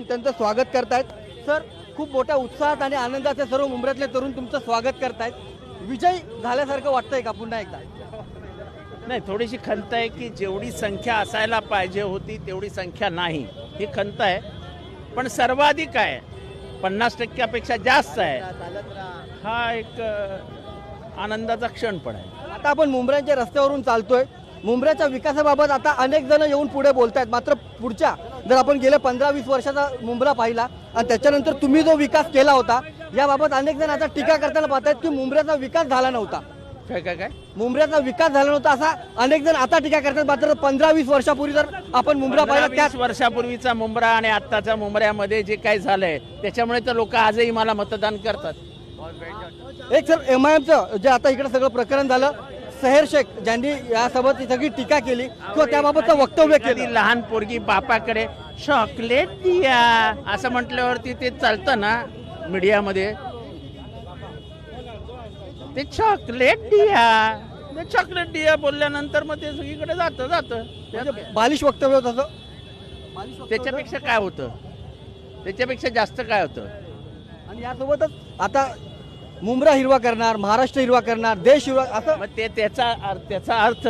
त्यांचं स्वागत करतायत। सर, खूप मोठ्या उत्साहात आणि आनंदाचे सर्व मुंब्र्यातले तरुण तुमचं स्वागत करतायत। विजय झाल्यासारखं वाटतंय का पुन्हा एकदा? नाही, थोडीशी खंत आहे की जेवढी संख्या असायला पाहिजे होती तेवढी संख्या नाही, ही खंत आहे। पण सर्वाधिक आहे, 50%पेक्षा जास्त आहे, हा एक आनंदाचा क्षण पण आहे। आता आपण मुंब्र्याच्या रस्त्यावरून चालतोय। मुंब्र्याच्या विकासाबाबत आता अनेक जण येऊन पुढे बोलतायत, मात्र पुढच्या जर आपण गेल्या 15-20 वर्षाचा मुंब्रा पाहिला आणि त्याच्यानंतर तुम्ही जो विकास केला होता याबाबत अनेक जण आता टीका करताना पाहतायत की मुंब्र्याचा विकास झाला नव्हता। काय काय काय मुंब्र्याचा विकास झाला नव्हता असा अनेक जण आता टीका करतात। मात्र 15-20 वर्षापूर्वी जर आपण मुंब्रा पाहिला, 15-20 वर्षापूर्वीचा मुंब्रा आणि आत्ताच्या मुंब्र्यामध्ये जे काही झालंय त्याच्यामुळे तर लोक आजही मला मतदान करतात। एक सर, MIMचं जे आता इकडे सगळं प्रकरण झालं, सहेर शेख ज्यांनी यासोबत सगळी टीका केली किंवा त्याबाबतचं वक्तव्य केलं, एखादी लहान पोरगी बापाकडे चॉकलेट दिया असं म्हटल्यावरती ते चालतं ना मीडियामध्ये, ते चॉकलेट दिया बोलल्यानंतर मग ते सगळीकडे जातं बालिश वक्तव्य होतं असं? त्याच्यापेक्षा काय होतं, त्याच्यापेक्षा जास्त काय होतं? आणि यासोबतच आता मुंब्रा हिरवा करणार, महाराष्ट्र हिरवा करणार, देश हिरवा, असं मग ते त्याचा अर्थ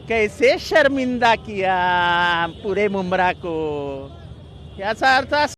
कैसे शर्मिंदा किया पुरे मुंब्रा को, याचा अर्थ